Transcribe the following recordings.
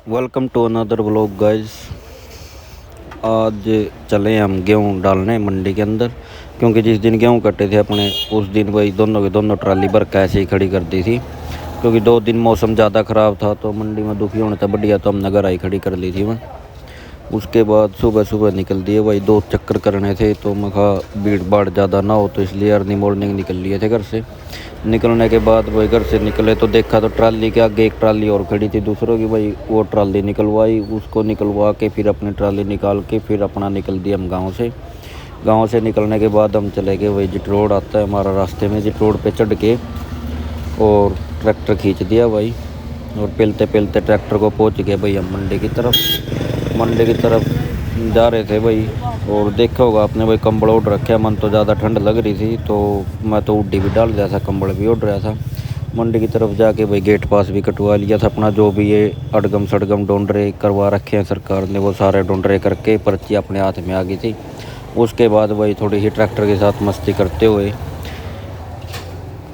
Welcome to another vlog guys. आज चले हम गेहूँ डालने मंडी के अंदर, क्योंकि जिस दिन गेहूँ कटे थे अपने उस दिन वही दोनों की दोनों ट्राली भर के ऐसे ही खड़ी कर दी थी। क्योंकि 2 दिन मौसम ज़्यादा ख़राब था तो मंडी में दुखी होने था बढ़िया, तो हमने घर आई खड़ी कर ली थी मैं। उसके बाद सुबह सुबह निकल दिए भाई, 2 चक्कर करने थे तो मैं कहा भीड़ भाड़ ज़्यादा ना हो, तो इसलिए अर्ली मॉर्निंग निकल लिए थे घर से। निकलने के बाद भाई घर से निकले तो देखा तो ट्राली के आगे एक ट्राली और खड़ी थी दूसरों की, भाई वो ट्राली निकलवाई, उसको निकलवा के फिर अपनी ट्राली निकाल के फिर अपना निकल दिया हम गाँव से। गाँव से निकलने के बाद हम चले गए वही जिट रोड आता है हमारा रास्ते में, जिट रोड पे चढ़ के और ट्रैक्टर खींच दिया भाई, और पेलते पेलते ट्रैक्टर को पहुँच गए भाई हम मंडी की तरफ जा रहे थे भाई। और देखा होगा आपने भाई कंबल ओढ़ रखे, मन तो ज़्यादा ठंड लग रही थी तो मैं तो उड्डी भी डाल दिया था, कंबल भी ओढ़ रहा था। मंडी की तरफ जाके भाई गेट पास भी कटवा लिया था अपना, जो भी ये अड़गम सड़गम डोंडरे करवा रखे हैं सरकार ने वो सारे डोंडरे करके पर्ची अपने हाथ में आ गई थी। उसके बाद भाई थोड़ी सी ट्रैक्टर के साथ मस्ती करते हुए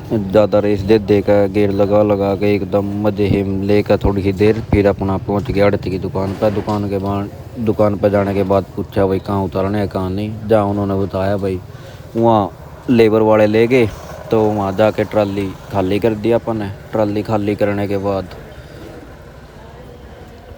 ज़्यादा रेस दे कर गेयर लगा के एकदम मजे ही लेकर थोड़ी सी देर फिर अपना पहुंच गया आड़ती की दुकान पर। दुकान पर जाने के बाद पूछा भाई कहाँ उतारने है कहाँ नहीं, जहाँ उन्होंने बताया भाई वहाँ लेबर वाले ले गए, तो वहाँ जाके ट्राली खाली कर दिया अपन ने। ट्राली खाली करने के बाद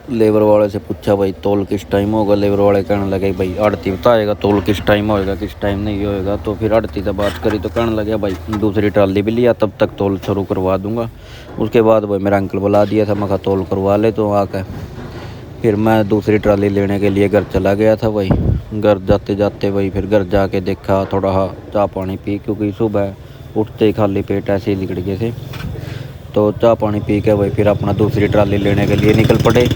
लेबर वाले से पूछा भाई तोल किस टाइम होगा, लेबर वाले कहने लगे भाई आड़ती बताएगा तोल किस टाइम होएगा किस टाइम नहीं होएगा। तो फिर आड़ती से बात करी तो कहने लगे भाई दूसरी ट्राली भी लिया तब तक तोल शुरू करवा दूंगा। उसके बाद भाई मेरा अंकल बुला दिया था, मैं कहा तोल करवा ले, तो आकर फिर मैं दूसरी ट्राली लेने के लिए घर चला गया था भाई। घर जाते जाते भाई फिर घर जाके देखा थोड़ा चाय पानी पी, क्योंकि सुबह उठते ही खाली पेट ऐसे ही निकल गए थे। तो चाय पानी पी के भाई फिर अपना दूसरी ट्राली लेने के लिए निकल पड़े।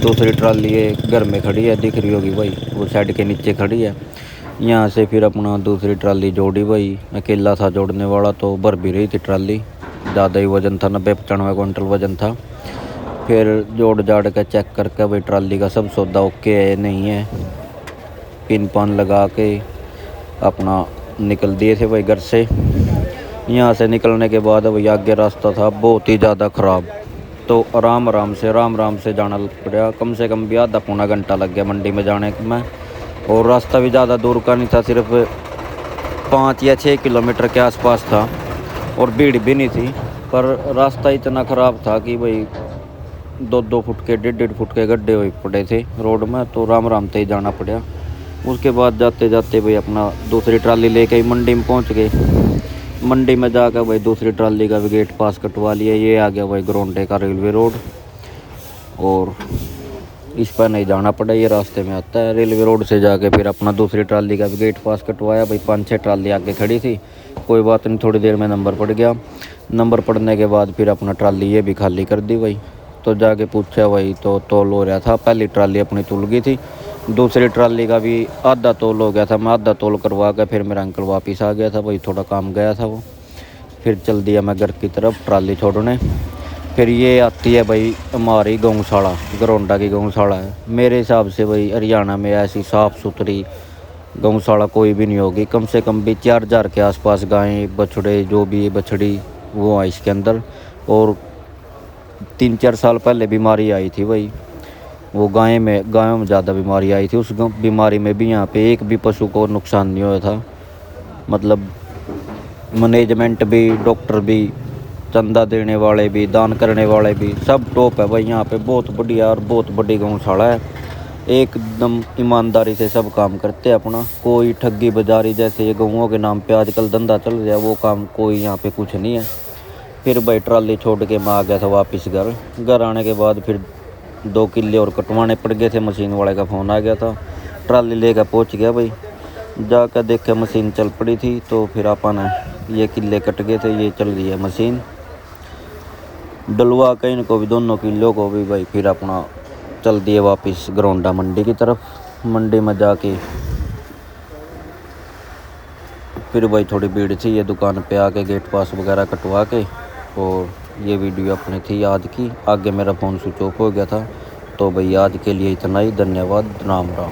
दूसरी ट्राली ये घर में खड़ी है, दिख रही होगी भाई, वो साइड के नीचे खड़ी है। यहाँ से फिर अपना दूसरी ट्राली जोड़ी भाई, अकेला था जोड़ने वाला तो भर भी रही थी ट्राली, ज़्यादा ही वज़न था, 90-95 कुंटल वज़न था। फिर जोड़ जाड़ के चेक करके भाई ट्राली का सब सौदा ओके है नहीं है, पिन पान लगा के अपना निकल दिए थे भाई घर से। यहाँ से निकलने के बाद भाई आगे रास्ता था बहुत ही ज़्यादा ख़राब, तो आराम राम से जाना पड़ा, कम से कम भी आधा पौना घंटा लग गया मंडी में जाने में। और रास्ता भी ज़्यादा दूर का नहीं था, सिर्फ 5 या 6 किलोमीटर के आसपास था, और भीड़ भी नहीं थी। पर रास्ता इतना ख़राब था कि भाई 2-2 फुट के 1.5 फुट के गड्ढे हुए पड़े थे रोड में, तो राम से ही जाना पड़ा। उसके बाद जाते जाते भाई अपना दूसरी ट्राली लेके ही मंडी में पहुँच गए। मंडी में जाकर भाई दूसरी ट्राली का भी गेट पास कटवा लिया। ये आ गया भाई ग्रोंडे का रेलवे रोड, और इस पर नहीं जाना पड़ा, ये रास्ते में आता है। रेलवे रोड से जाके फिर अपना दूसरी ट्राली का भी गेट पास कटवाया भाई। 5-6 ट्राली आगे खड़ी थी, कोई बात नहीं, थोड़ी देर में नंबर पड़ गया। नंबर पड़ने के बाद फिर अपना ट्राली ये भी खाली कर दी भाई। तो जाके पूछा भाई तो तोल हो रहा था, पहली ट्राली अपनी तुल गई थी, दूसरी ट्राली का भी आधा तोल हो गया था। मैं आधा तोल करवा के फिर मेरा अंकल वापस आ गया था भाई, थोड़ा काम गया था वो। फिर चल दिया मैं घर की तरफ ट्राली छोड़ने। फिर ये आती है भाई हमारी गौशाला, गरोंडा की गौशाला है। मेरे हिसाब से भाई हरियाणा में ऐसी साफ़ सुथरी गौशाला कोई भी नहीं होगी, कम से कम भी 4,000 के आसपास गायें बछड़े जो भी बछड़ी वो है इसके अंदर। और 3-4 साल पहले बीमारी आई थी भाई, वो गायों में ज़्यादा बीमारी आई थी। उस बीमारी में भी यहाँ पे एक भी पशु को नुकसान नहीं हुआ था, मतलब मैनेजमेंट भी, डॉक्टर भी, चंदा देने वाले भी, दान करने वाले भी, सब टॉप है भाई यहाँ पे। बहुत बढ़िया और बहुत बड़ी गौशाला है, एकदम ईमानदारी से सब काम करते हैं अपना। कोई ठगी बाजारी जैसे ये गौओं के नाम पे आजकल धंधा चल रहा है वो काम कोई यहाँ पे कुछ नहीं है। फिर भाई ट्राली छोड़ के मैं आ गया था वापस घर आने के बाद फिर 2 किले और कटवाने पड़ गए थे, मशीन वाले का फ़ोन आ गया था। ट्राली लेकर पहुँच गया भाई, जाकर देखे मशीन चल पड़ी थी। तो फिर अपन ये किले कट गए थे, ये चल रही है मशीन, डलवा के इनको भी दोनों किलों को भी भाई फिर अपना चल दिए वापस ग्रोंडा मंडी की तरफ। मंडी में जाके फिर भाई थोड़ी भीड़ थी, ये दुकान पे आके गेट पास वगैरह कटवा के, और ये वीडियो अपनी थी आज की। आगे मेरा फ़ोन स्विच ऑफ हो गया था। तो भाई आज के लिए इतना ही, धन्यवाद, राम राम।